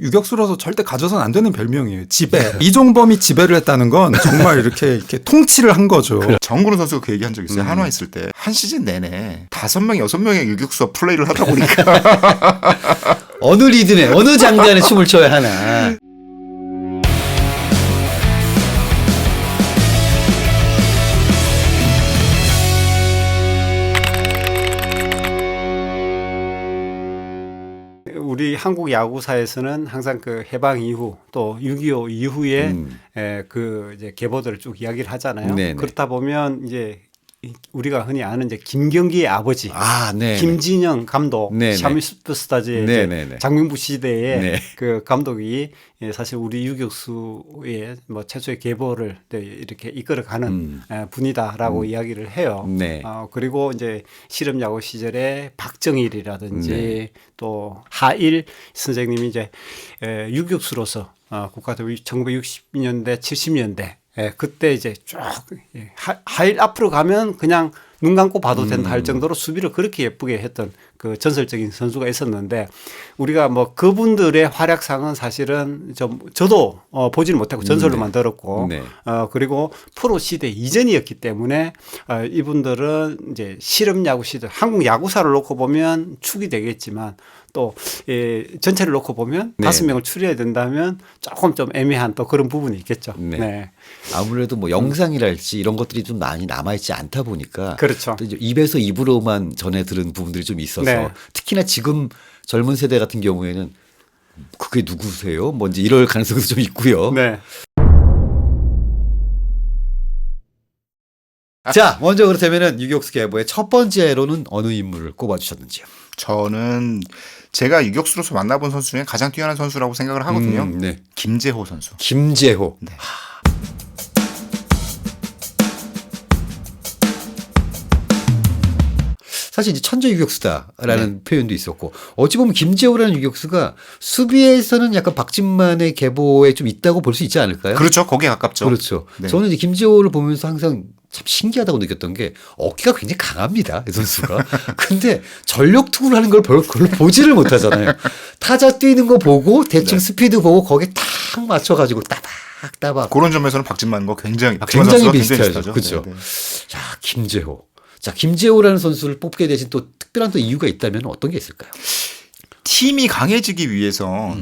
유격수로서 절대 가져선 안 되는 별명이에요. 지배. 이종범이 지배를 했다는 건 정말 이렇게 통치를 한 거죠. 정근우 선수가 그 얘기한 적 있어요. 한화 있을 때 한 시즌 내내 5명, 6명의 유격수와 플레이를 하다 보니까 어느 리듬에 어느 장단에 춤을 춰야 하나. 우리 한국 야구사에서는 항상 그 해방 이후 또 6.25 이후에 그 이제 계보들을 쭉 이야기를 하잖아요. 네네. 그렇다 보면 이제 우리가 흔히 아는 이제 김경기의 아버지, 네. 김진영 감독, 네네. 샤미 슈퍼스타즈의 네네네. 장민부 시대의 네. 그 감독이 사실 우리 유격수의 뭐 최초의 계보를 이렇게 이끌어가는 분이다라고 이야기를 해요. 네. 그리고 이제 실업야구 시절에 박정일이라든지 또 하일 선생님이 이제 유격수로서 국가대표 1960년대, 70년대 그때 이제 쭉 하일 앞으로 가면 그냥 눈 감고 봐도 된다 할 정도로 수비를 그렇게 예쁘게 했던 그 전설적인 선수가 있었는데 우리가 뭐 그분들의 활약상은 사실은 저도 보지는 못하고 전설로만 들었고 네. 그리고 프로 시대 이전이었기 때문에 이분들은 이제 실업야구 시절 한국 야구사를 놓고 보면 축이 되겠지만 또 전체를 놓고 보면 네. 5명을 추려야 된다면 조금 좀 애매한 또 그런 부분이 있겠죠. 네. 네. 아무래도 뭐 영상이랄지 이런 것들이 좀 많이 남아있지 않다 보니까 그렇죠. 또 이제 입에서 입으로만 전해 들은 부분들이 좀 있어서 네. 특히나 지금 젊은 세대 같은 경우에는 그게 누구세요? 뭔지 이럴 가능성도 좀 있고요. 네. 자, 먼저 그렇다면은 유격수 계보의 첫 번째로는 어느 인물을 꼽아주셨는지요? 저는 제가 유격수로서 만나본 선수 중에 가장 뛰어난 선수라고 생각을 하거든요. 네. 김재호 선수. 김재호. 네. 사실 이제 천재 유격수다라는 표현도 있었고 어찌 보면 김재호라는 유격수가 수비에서는 약간 박진만의 계보에 좀 있다고 볼 수 있지 않을까요? 그렇죠. 거기에 가깝죠. 그렇죠. 네. 저는 이제 김재호를 보면서 항상 참 신기하다고 느꼈던 게 어깨가 굉장히 강합니다. 이 선수가. 근데 전력 투구를 하는 걸 별로 보지를 못하잖아요. 타자 뛰는 거 보고 대충 스피드 보고 거기에 탁 맞춰가지고 따박따박. 그런 점에서는 박진만과 굉장히 굉장히 비슷하죠. 비슷하죠. 그렇죠. 네, 네. 자, 김재호. 자, 김재호라는 선수를 뽑게 되신 또 특별한 또 이유가 있다면 어떤 게 있을까요? 팀이 강해지기 위해서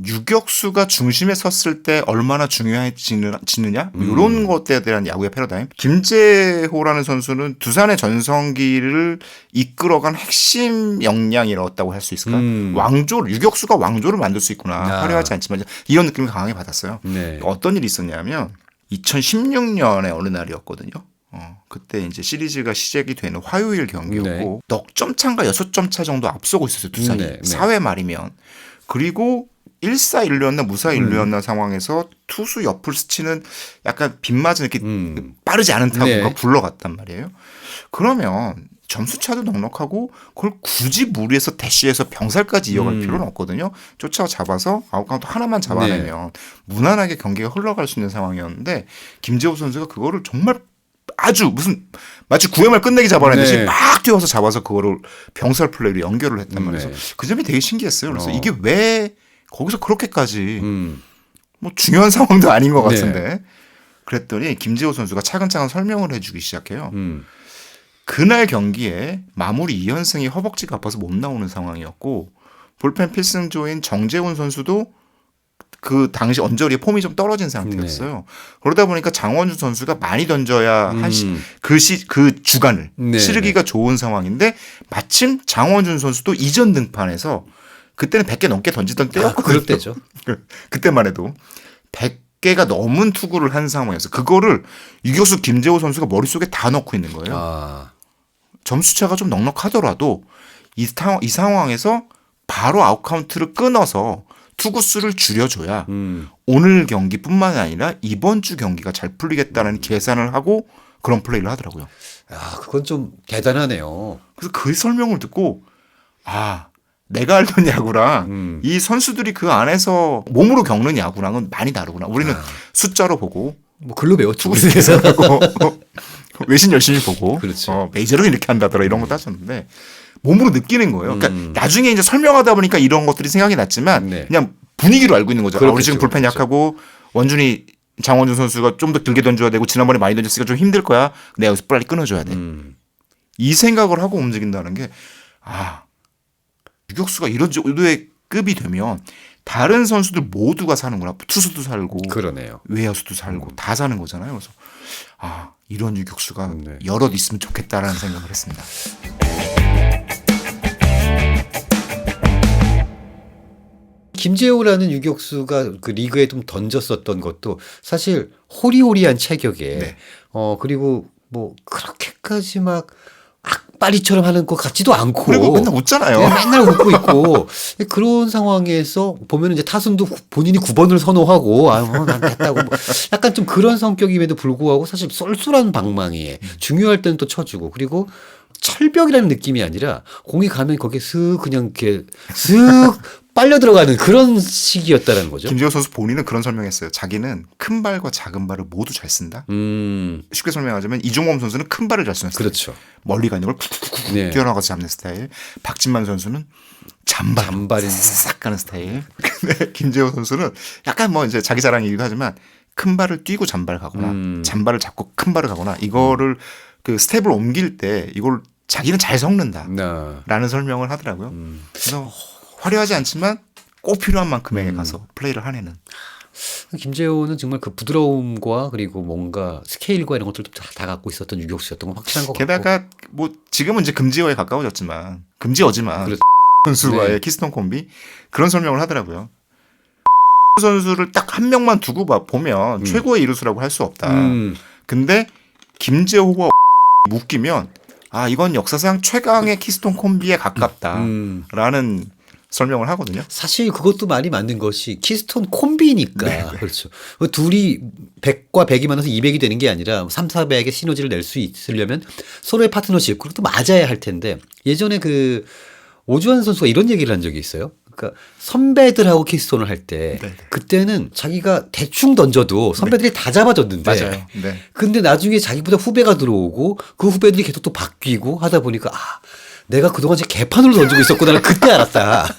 유격수가 중심에 섰을 때 얼마나 중요해지느냐 이런 것에 대한 야구의 패러다임. 김재호라는 선수는 두산의 전성기를 이끌어간 핵심 역량이었다고 할 수 있을까? 유격수가 왕조를 만들 수 있구나. 화려하지 않지만 이런 느낌을 강하게 받았어요. 네. 어떤 일이 있었냐면 2016년의 어느 날이었거든요. 그때 이제 시리즈가 시작이 되는 화요일 경기였고 네. 넉 점 차인가 6점 차 정도 앞서고 있었어요. 두산이. 네, 네. 4회 말이면. 그리고 1사 1루였나 무사 1루였나 상황에서 투수 옆을 스치는 약간 빗맞은 이렇게 빠르지 않은 타구가 네. 굴러갔단 말이에요. 그러면 점수차도 넉넉하고 그걸 굳이 무리해서 대시해서 병살까지 이어갈 필요는 없거든요. 쫓아잡아서 아웃카운트 하나만 잡아내면 무난하게 경기가 흘러갈 수 있는 상황이었는데 김재호 선수가 그거를 정말 아주 마치 9회말 끝내기 잡아내듯이 막 뛰어서 잡아서 그거를 병살 플레이로 연결을 했단 말이에요. 그 점이 되게 신기했어요. 그래서 이게 왜 거기서 그렇게까지 뭐 중요한 상황도 아닌 것 같은데 그랬더니 김재호 선수가 차근차근 설명을 해주기 시작해요. 그날 경기에 마무리 2연승이 허벅지가 아파서 못 나오는 상황이었고 볼펜 필승조인 정재훈 선수도 그 당시 언저리에 폼이 좀 떨어진 상태였어요. 그러다 보니까 장원준 선수가 많이 던져야 그 주간을 치르기가 좋은 상황인데 마침 장원준 선수도 이전 등판에서 그때는 100개 넘게 던지던 때였거든요. 그럴 때죠. 그때만 해도 100개가 넘은 투구를 한 상황이어서 그거를 유격수 김재호 선수가 머릿속에 다 넣고 있는 거예요. 점수차가 좀 넉넉하더라도 이 상황에서 바로 아웃카운트를 끊어서 투구수를 줄여줘야 오늘 경기뿐만 아니라 이번 주 경기가 잘 풀리겠다는 계산을 하고 그런 플레이를 하더라고요. 그건 좀 대단하네요. 그래서 그 설명을 듣고 내가 알던 야구랑 이 선수들이 그 안에서 몸으로 겪는 야구랑은 많이 다르구나. 우리는 숫자로 보고 뭐 글로 배웠죠. 투구 계산하고 외신 열심히 보고 그렇죠. 메이저로 이렇게 한다더라 이런 거 따졌는데 몸으로 느끼는 거예요. 그러니까 나중에 이제 설명하다 보니까 이런 것들이 생각이 났지만 네. 그냥 분위기로 알고 있는 거죠. 아, 우리 그렇겠죠, 지금 불펜 그렇죠. 약하고 원준이 장원준 선수가 좀 더 길게 던져야 되고 지난번에 많이 던졌으니까 좀 힘들 거야. 내가 여기서 빨리 끊어줘야 돼. 이 생각을 하고 움직인다는 게 유격수가 이런 정도의 급이 되면 다른 선수들 모두가 사는구나. 투수도 살고 그러네요. 외야수도 살고 다 사는 거잖아요. 그래서 이런 유격수가 네. 여럿 있으면 좋겠다라는 생각을 했습니다. 김재호라는 유격수가 그 리그에 좀 던졌었던 것도 사실 호리호리한 체격에 네. 그리고 뭐 그렇게까지 막 악바리처럼 하는 것 같지도 않고 그리고 맨날 웃잖아요. 네, 맨날 웃고 있고 그런 상황에서 보면 이제 타순도 본인이 9번을 선호하고 난 됐다고 뭐 약간 좀 그런 성격임에도 불구하고 사실 쏠쏠한 방망이에 중요할 때는 또 쳐주고 그리고 철벽이라는 느낌이 아니라 공이 가면 거기에 슥 그냥 이렇게 슥 빨려 들어가는 그런 시기였다는 거죠. 김재호 선수 본인은 그런 설명했어요. 자기는 큰 발과 작은 발을 모두 잘 쓴다. 쉽게 설명하자면 이종범 선수는 큰 발을 잘 쓰는 스타일. 그렇죠. 멀리 가는 걸 쿡쿡쿡 네. 뛰어나가서 잡는 스타일. 박진만 선수는 잔발인 싹 가는 스타일. 근데 김재호 선수는 약간 뭐 이제 자기 자랑이기도 하지만 큰 발을 뛰고 잔발 가거나 잔발을 잡고 큰 발을 가거나 이거를 그 스텝을 옮길 때 이걸 자기는 잘 섞는다라는 설명을 하더라고요. 그래서 화려하지 않지만 꼭 필요한 만큼에 가서 플레이를 하내는. 김재호는 정말 그 부드러움과 그리고 뭔가 스케일과 이런 것들도 다 갖고 있었던 유격수였던 건 확실한 것 같고. 게다가 뭐 지금은 이제 금지어에 가까워졌지만 금지어지만 그렇죠. 선수와의 네. 키스톤 콤비 그런 설명을 하더라고요. 선수를 딱 한 명만 두고 보면 최고의 이루수라고 할 수 없다. 근데 김재호와 묶이면 이건 역사상 최강의 키스톤 콤비에 가깝다라는 설명을 하거든요. 사실 그것도 말이 맞는 것이 키스톤 콤비니까. 네. 그렇죠. 둘이 100과 100이 만나서 200이 되는 게 아니라 3, 400의 시너지를 낼 수 있으려면 서로의 파트너십 그것도 맞아야 할 텐데 예전에 그 오주환 선수가 이런 얘기를 한 적이 있어요. 그러니까 선배들하고 키스톤을 할 때 그때는 자기가 대충 던져도 선배들이 다 잡아줬는데 맞아요. 네. 근데 나중에 자기보다 후배가 들어오고 그 후배들이 계속 또 바뀌고 하다 보니까 내가 그동안 제 개판으로 던지고 있었구나를 그때 알았다.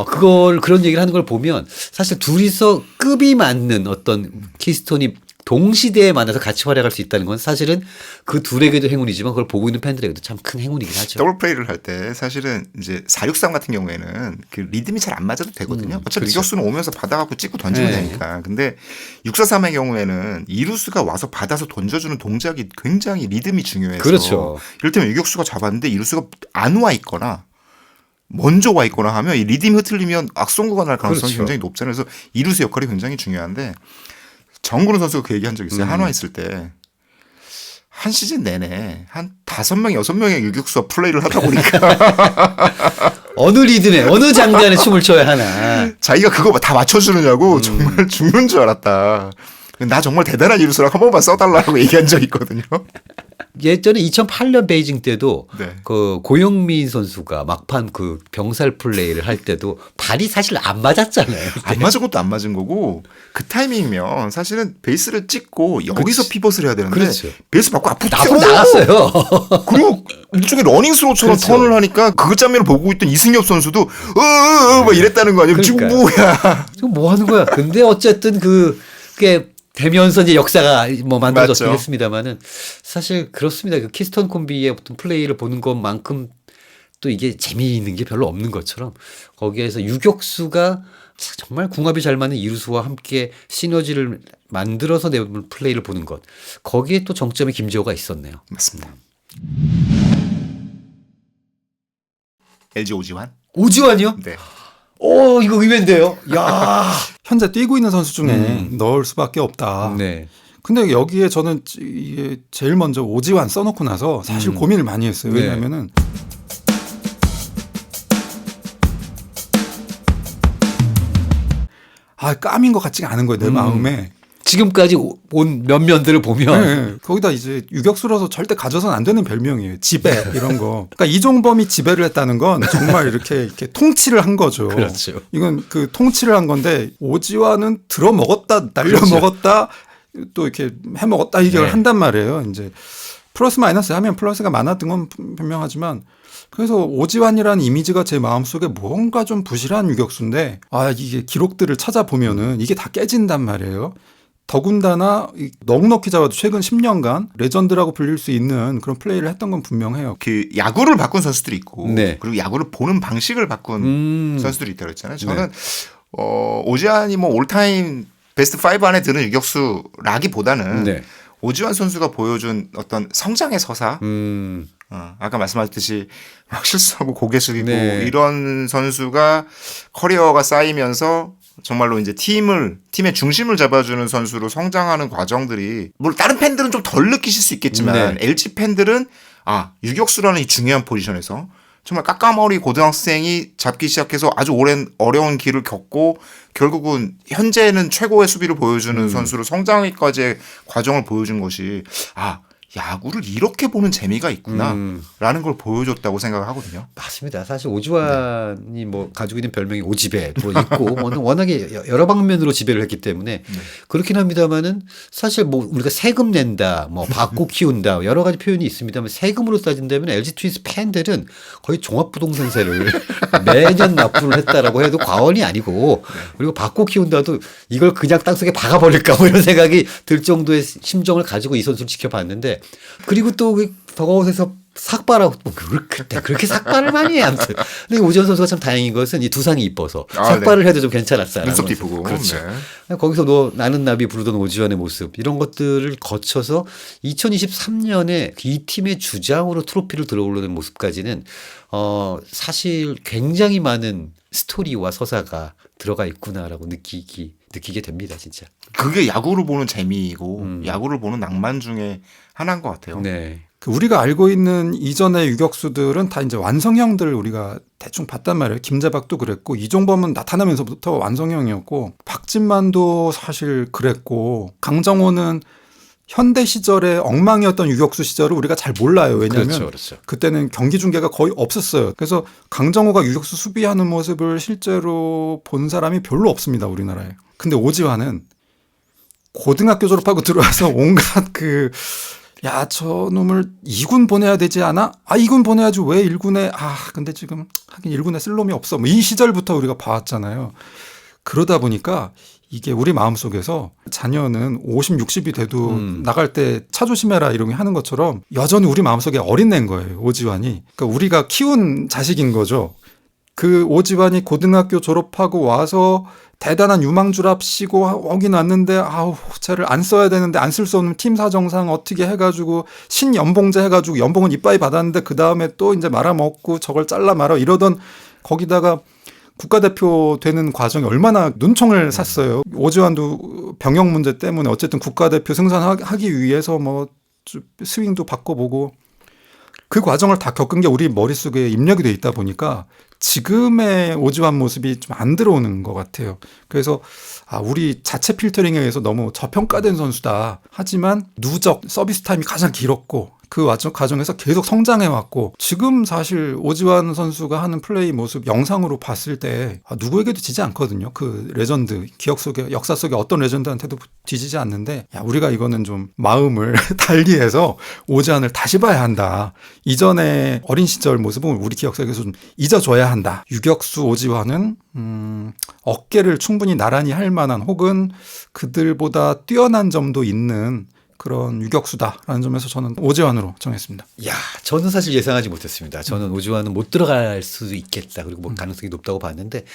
그런 얘기를 하는 걸 보면 사실 둘이서 급이 맞는 어떤 키스톤이 동시대에 만나서 같이 활약할 수 있다는 건 사실은 그 둘에게도 행운이지만 그걸 보고 있는 팬들에게도 참 큰 행운이긴 하죠. 더블 플레이를 할 때 사실은 이제 463 같은 경우에는 그 리듬이 잘 안 맞아도 되거든요. 어차피 그렇죠. 유격수는 오면서 받아갖고 찍고 던지면 네. 되니까. 근데 643의 경우에는 이루수가 와서 받아서 던져주는 동작이 굉장히 리듬이 중요해서 그렇죠. 이를테면 유격수가 잡았는데 이루수가 안 와 있거나 먼저 와 있거나 하면 이 리듬이 흐트리면 악송구가 날 가능성이 그렇죠. 굉장히 높잖아요. 그래서 이루수 역할이 굉장히 중요한데 정근우 선수가 그 얘기한 적이 있어요. 한화 있을 때 한 시즌 내내 한 5명, 6명의 유격수와 플레이를 하다 보니까 어느 리듬에 어느 장단에 춤을 춰야 하나. 자기가 그거 다 맞춰주느냐고 정말 죽는 줄 알았다. 나 정말 대단한 이루수라고 한 번만 써달라고 얘기한 적이 있거든요. 예전에 2008년 베이징 때도 네. 그 고영민 선수가 막판 그 병살 플레이를 할 때도 발이 사실 안 맞았잖아요. 안 맞은 것도 안 맞은 거고 그 타이밍이면 사실은 베이스를 찍고 여기서 그렇지. 피벗을 해야 되는데 그렇죠. 베이스 받고 앞으로 앞으로 나갔어요. 그리고 일종의 러닝스로처럼 그렇죠. 턴을 하니까 그 장면을 보고 있던 이승엽 선수도 막 이랬다는 거 아니에요. 지금 그러니까요. 뭐야. 지금 뭐 하는 거야? 근데 어쨌든 그게 되면서 이제 역사가 뭐 만들어졌긴 맞죠. 했습니다만은 사실 그렇습니다. 그 키스톤 콤비의 어떤 플레이를 보는 것만큼 또 이게 재미있는 게 별로 없는 것처럼 거기에서 유격수가 정말 궁합이 잘 맞는 이루수와 함께 시너지를 만들어서 내보는 플레이를 보는 것 거기에 또 정점에 김재호가 있었네요. 맞습니다. LG 오지환? 오지환이요? 네. 오 이거 의외인데요. 야. 현재 뛰고 있는 선수 중에 넣을 수밖에 없다. 네. 근데 여기에 저는 이게 제일 먼저 오지환 써놓고 나서 사실 고민을 많이 했어요. 네. 왜냐하면은 까민 것 같지가 않은 거예요. 내 마음에. 지금까지 온 면면들을 보면 네, 거기다 이제 유격수라서 절대 가져서는 안 되는 별명이에요. 지배 이런 거. 그러니까 이종범이 지배를 했다는 건 정말 이렇게 통치를 한 거죠. 그렇죠. 이건 그 통치를 한 건데 오지환은 들어 먹었다, 날려 그렇죠. 먹었다, 또 이렇게 해 먹었다 이걸 네. 한단 말이에요. 이제 플러스 마이너스 하면 플러스가 많았던 건 분명하지만 그래서 오지환이라는 이미지가 제 마음속에 뭔가 좀 부실한 유격수인데 이게 기록들을 찾아보면은 이게 다 깨진단 말이에요. 더군다나 넉넉히 잡아도 최근 10년간 레전드라고 불릴 수 있는 그런 플레이를 했던 건 분명해요. 그 야구를 바꾼 선수들이 있고 네. 그리고 야구를 보는 방식을 바꾼 선수들이 있다고 했잖아요. 저는 오지환이 뭐 올타임 베스트 5 안에 드는 유격수라기보다는 네. 오지환 선수가 보여준 어떤 성장의 서사 아까 말씀하셨듯이 막 실수하고 고개 숙이고 네. 이런 선수가 커리어가 쌓이면서 정말로 이제 팀의 중심을 잡아주는 선수로 성장하는 과정들이 물론 다른 팬들은 좀 덜 느끼실 수 있겠지만 네. LG 팬들은 유격수라는 이 중요한 포지션에서 정말 까까머리 고등학생이 잡기 시작해서 아주 오랜 어려운 길을 겪고 결국은 현재는 최고의 수비를 보여주는 선수로 성장까지의 과정을 보여준 것이 야구를 이렇게 보는 재미가 있구나라는 걸 보여줬다고 생각을 하거든요. 맞습니다. 사실 오지환이 뭐 가지고 있는 별명이 오지배도 있고 워낙에 여러 방면으로 지배를 했기 때문에 그렇긴 합니다만은 사실 뭐 우리가 세금 낸다, 뭐 받고 키운다 여러 가지 표현이 있습니다만 세금으로 따진다면 LG 트윈스 팬들은 거의 종합부동산세를 매년 납부를 했다라고 해도 과언이 아니고 그리고 받고 키운다도 이걸 그냥 땅속에 박아버릴까 뭐 이런 생각이 들 정도의 심정을 가지고 이 선수를 지켜봤는데 그리고 또 더가웃에서 삭발하고 그렇게 삭발을 많이 해 아무튼. 근데 오지환 선수가 참 다행인 것은 이 두상이 이뻐서 삭발을 해도 좀 괜찮았어요. 눈썹도 이쁘고. 그렇죠. 네. 거기서 나는 나비 부르던 오지환의 모습 이런 것들을 거쳐서 2023년에 이 팀의 주장으로 트로피를 들어올리는 모습까지는 사실 굉장히 많은 스토리와 서사가 들어가 있구나라고 느끼게 됩니다, 진짜. 그게 야구를 보는 재미이고 야구를 보는 낭만 중에 하나인 것 같아요. 네. 우리가 알고 있는 이전의 유격수들은 다 이제 완성형들을 우리가 대충 봤단 말이에요. 김재박도 그랬고 이종범은 나타나면서부터 완성형이었고 박진만도 사실 그랬고 강정호는 현대 시절에 엉망이었던 유격수 시절을 우리가 잘 몰라요. 왜냐하면 그렇죠. 그때는 경기 중계가 거의 없었어요. 그래서 강정호가 유격수 수비하는 모습을 실제로 본 사람이 별로 없습니다. 우리나라에. 근데 오지환은 고등학교 졸업하고 들어와서 온갖 저 놈을 2군 보내야 되지 않아? 2군 보내야지 왜 1군에 근데 지금 하긴 1군에 쓸 놈이 없어. 뭐 이 시절부터 우리가 봐왔잖아요. 그러다 보니까 이게 우리 마음속에서 자녀는 50, 60이 돼도 나갈 때 차 조심해라 이런 게 하는 것처럼 여전히 우리 마음속에 어린애인 거예요. 오지환이. 그러니까 우리가 키운 자식인 거죠. 그 오지환이 고등학교 졸업하고 와서 대단한 유망주랍시고 오긴 왔는데 쟤를 안 써야 되는데 안 쓸 수 없는 팀 사정상 어떻게 해가지고 신연봉제 해가지고 연봉은 이빠이 받았는데 그 다음에 또 이제 말아먹고 저걸 잘라 말아 이러던 거기다가 국가대표 되는 과정이 얼마나 눈총을 샀어요. 오지환도 병역 문제 때문에 어쨌든 국가대표 승선하기 위해서 뭐 스윙도 바꿔보고 그 과정을 다 겪은 게 우리 머릿속에 입력이 돼 있다 보니까 지금의 오지환 모습이 좀 안 들어오는 것 같아요. 그래서 우리 자체 필터링에 의해서 너무 저평가된 선수다. 하지만 누적 서비스 타임이 가장 길었고 그 과정에서 계속 성장해왔고 지금 사실 오지환 선수가 하는 플레이 모습 영상으로 봤을 때 누구에게도 지지 않거든요. 그 레전드 기억 속에 역사 속에 어떤 레전드한테도 뒤지지 않는데 우리가 이거는 좀 마음을 달리해서 오지환을 다시 봐야 한다. 이전의 어린 시절 모습은 우리 기억 속에서 좀 잊어줘야 한다. 유격수 오지환은 어깨를 충분히 나란히 할 만한 혹은 그들보다 뛰어난 점도 있는 그런 유격수다라는 점에서 저는 오지환으로 정했습니다. 저는 사실 예상하지 못했습니다. 저는 오지환은 못 들어갈 수도 있겠다. 그리고 뭐 가능성이 높다고 봤는데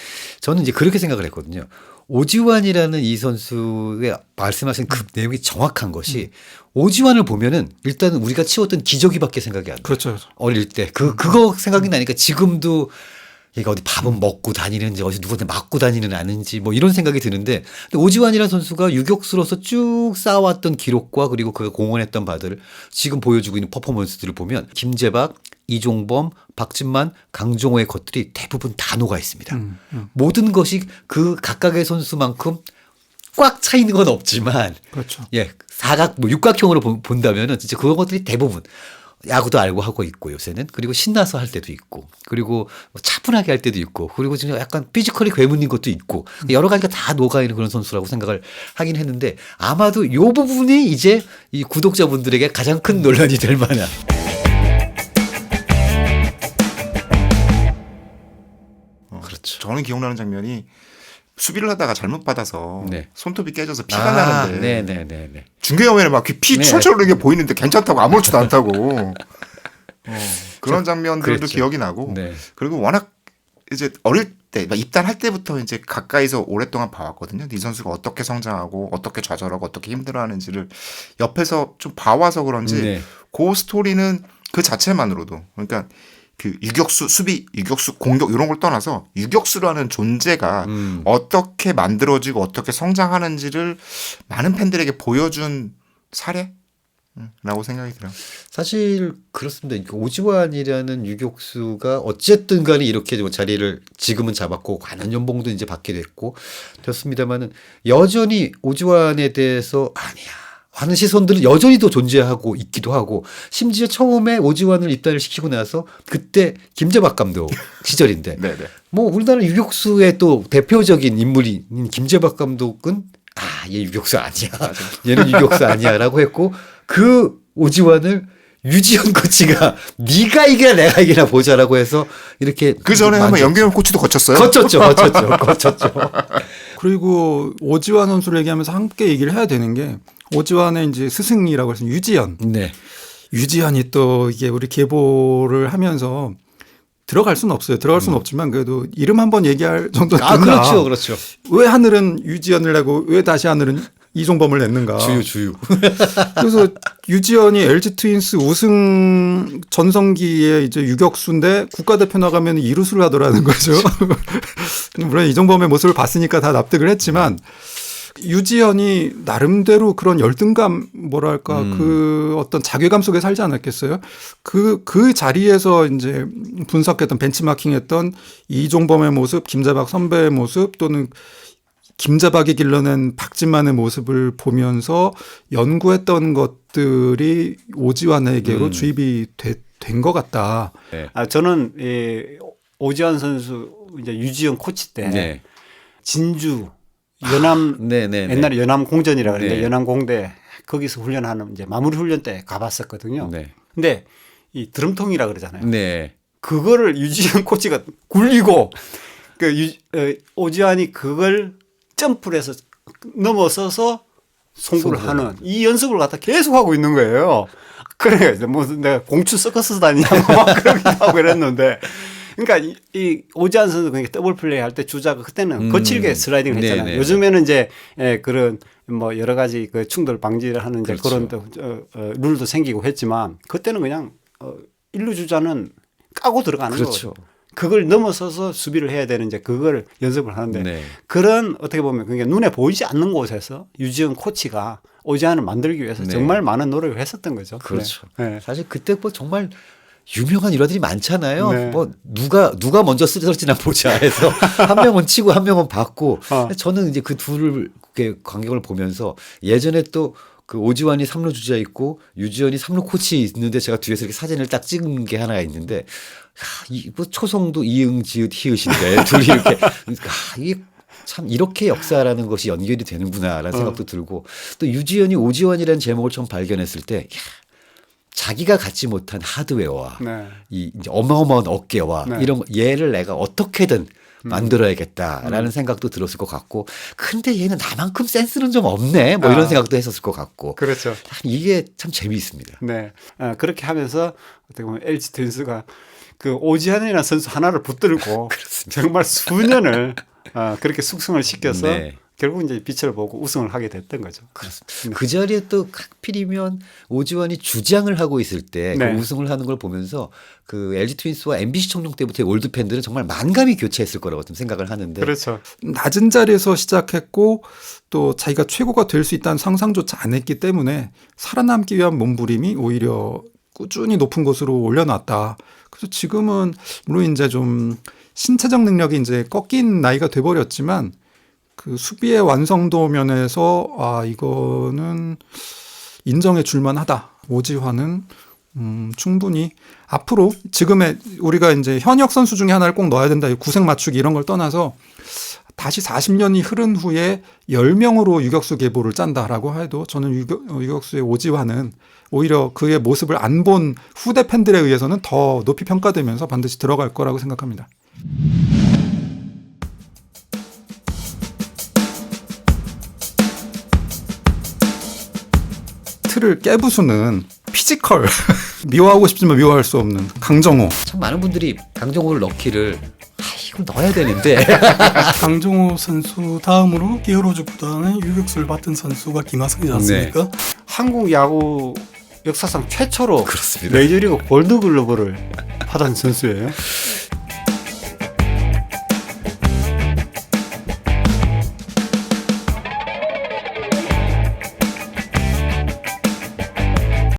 저는 이제 그렇게 생각을 했거든요. 오지환이라는 이 선수의 말씀하신 그 내용이 정확한 것이 오지환을 보면은 일단은 우리가 치웠던 기저귀밖에 생각이 안 나요. 그렇죠. 어릴 때 그거 생각이 나니까 지금도 얘가 어디 밥은 먹고 다니는지 어디 누구한테 맞고 다니는 않은지 뭐 이런 생각이 드는데 근데 오지환이라는 선수가 유격수로서 쭉 쌓아왔던 기록과 그리고 그가 공헌했던 바들을 지금 보여주고 있는 퍼포먼스들을 보면 김재박, 이종범, 박진만, 강정호의 것들이 대부분 다 녹아 있습니다. 모든 것이 그 각각의 선수만큼 꽉 차 있는 건 없지만 그렇죠. 사각 뭐 육각형으로 본다면은 진짜 그런 것들이 대부분 야구도 알고 하고 있고 요새는 그리고 신나서 할 때도 있고 그리고 차분하게 할 때도 있고 그리고 지금 약간 피지컬이 괴물인 것도 있고 여러 가지가 다 녹아있는 그런 선수라고 생각을 하긴 했는데 아마도 이 부분이 이제 이 구독자분들에게 가장 큰 논란이 될 만한 저는 기억나는 장면이 수비를 하다가 잘못 받아서 네. 손톱이 깨져서 피가 나는데 네네네. 중계화면에 막 피 네. 철철 흐르는 게 보이는데 괜찮다고 아무렇지도 않다고 그런 장면들도 그랬죠. 기억이 나고 네. 그리고 워낙 이제 어릴 때 입단할 때부터 이제 가까이서 오랫동안 봐왔거든요. 이 선수가 어떻게 성장하고 어떻게 좌절하고 어떻게 힘들어하는지를 옆에서 좀 봐와서 그런지 네. 그 스토리는 그 자체만으로도 그러니까 그 유격수 수비, 유격수 공격 이런 걸 떠나서 유격수라는 존재가 어떻게 만들어지고 어떻게 성장하는지를 많은 팬들에게 보여준 사례라고 생각이 들어요. 사실 그렇습니다. 오지환이라는 유격수가 어쨌든 간에 이렇게 자리를 지금은 잡았고 관한 연봉도 이제 받게 됐고 됐습니다만은 여전히 오지환에 대해서 아니야 하는 시선들은 여전히 또 존재하고 있기도 하고 심지어 처음에 오지환을 입단을 시키고 나서 그때 김재박 감독 시절인데 네네. 뭐 우리나라 유격수의 또 대표적인 인물인 김재박 감독은 얘 유격수 아니야. 얘는 유격수 아니야라고 했고 그 오지환을 유지현 코치가 네가 이기나 내가 이기나 보자라고 해서 이렇게 그 전에 한번 연경현 코치도 거쳤어요. 거쳤죠. 그리고 오지환 선수를 얘기하면서 함께 얘기를 해야 되는 게 오지환의 이제 스승이라고 해서 유지현. 네. 유지현이 또 이게 우리 계보를 하면서 들어갈 수는 없어요. 들어갈 수는 없지만 그래도 이름 한번 얘기할 정도는 된다. 그렇죠. 왜 하늘은 유지현을 내고 왜 다시 하늘은 이종범을 냈는가. 주유. 그래서 유지현이 LG 트윈스 우승 전성기에 이제 유격수인데 국가대표 나가면 이루수를 하더라는 거죠. 물론 이종범의 모습을 봤으니까 다 납득을 했지만 유지현이 나름대로 그런 열등감 뭐랄까 그 어떤 자괴감 속에 살지 않았겠어요? 그 자리에서 이제 분석했던 벤치마킹했던 이종범의 모습, 김재박 선배의 모습 또는 김재박이 길러낸 박진만의 모습을 보면서 연구했던 것들이 오지환에게로 주입이 된 것 같다. 네. 저는 오지환 선수 이제 유지현 코치 때 네. 진주 연암 네네. 옛날에 연암 공전이라 그러는데 네. 연암 공대 거기서 훈련하는 이제 마무리 훈련 때 가봤었거든요. 네. 근데 이 드럼통이라 그러잖아요. 네. 그거를 유지현 코치가 굴리고 오지환이 그걸 점프를 해서 넘어서서 송구를 하는 이 연습을 갖다 계속 하고 있는 거예요. 그래, 뭐 내가 공추 서커스 다니냐고 막 그러기도 하고 이랬는데. 그러니까 이 오지환 선수 그러니까 더블 플레이 할 때 주자가 그때는 거칠게 슬라이딩을 했잖아요. 네네. 요즘에는 이제 그런 뭐 여러 가지 그 충돌 방지를 하는 이제 그렇죠. 그런 룰도 생기고 했지만 그때는 그냥 1루 주자는 까고 들어가는 그렇죠. 거죠. 그걸 넘어서서 수비를 해야 되는 이제 그걸 연습을 하는데 네. 그런 어떻게 보면 그게 눈에 보이지 않는 곳에서 유지현 코치가 오지환을 만들기 위해서 네. 정말 많은 노력을 했었던 거죠. 그렇죠. 네. 사실 그때 뭐 정말 유명한 일화들이 많잖아요. 네. 뭐 누가 먼저 쓰러지나 보자 해서 한 명은 치고 한 명은 받고. 저는 이제 그 둘을 광경을 보면서 예전에 또 그 오지환이 3루 주자 있고 유지현이 3루 코치 있는데 제가 뒤에서 이렇게 사진을 딱 찍은 게 하나가 있는데 뭐 초성도 이응 지읒 히읗인데 둘이 이렇게 이게 참 이렇게 역사라는 것이 연결이 되는구나라는 생각도 들고 또 유지현이 오지환이라는 제목을 처음 발견했을 때 자기가 갖지 못한 하드웨어와 네. 이 이제 어마어마한 어깨와 네. 이런 얘를 내가 어떻게든 만들어야겠다라는 생각도 들었을 것 같고 근데 얘는 나만큼 센스는 좀 없네 뭐 이런 생각도 했었을 것 같고 그렇죠. 이게 참 재미있습니다. 네. 그렇게 하면서 어떻게 보면 LG 트윈스가 그 오지환이라는 선수 하나를 붙들고 정말 수년을 그렇게 숙성을 시켜서 네. 결국 이제 빛을 보고 우승을 하게 됐던 거죠. 그렇습니다. 그 자리에 또 하필이면 오지환이 주장을 하고 있을 때 그 네. 우승을 하는 걸 보면서 그 LG 트윈스와 MBC 청룡 때부터의 올드 팬들은 정말 만감이 교차했을 거라고 좀 생각을 하는데 그렇죠. 낮은 자리에서 시작했고 또 자기가 최고가 될 수 있다는 상상조차 안 했기 때문에 살아남기 위한 몸부림이 오히려 꾸준히 높은 곳으로 올려놨다. 그래서 지금은 물론 이제 좀 신체적 능력이 이제 꺾인 나이가 돼버렸지만 그 수비의 완성도 면에서 이거는 인정해 줄만하다. 오지환은 충분히 앞으로 지금의 우리가 이제 현역 선수 중에 하나를 꼭 넣어야 된다. 구색 맞추기 이런 걸 떠나서 다시 40년이 흐른 후에 10명으로 유격수 계보를 짠다라고 해도 저는 유격수의 오지환은 오히려 그의 모습을 안 본 후대 팬들에 의해서는 더 높이 평가되면서 반드시 들어갈 거라고 생각합니다. 틀을 깨부수는 피지컬 미워하고 싶지만 미워할 수 없는 강정호. 참 많은 분들이 강정호를 넣기를 이걸 넣어야 되는데 강정호 선수 다음으로 히어로즈 구단의 유격수를 맡은 선수가 김하성이지 않습니까? 한국 야구 역사상 최초로 그렇습니다. 메이저리그 골드글러브를 받은 선수예요.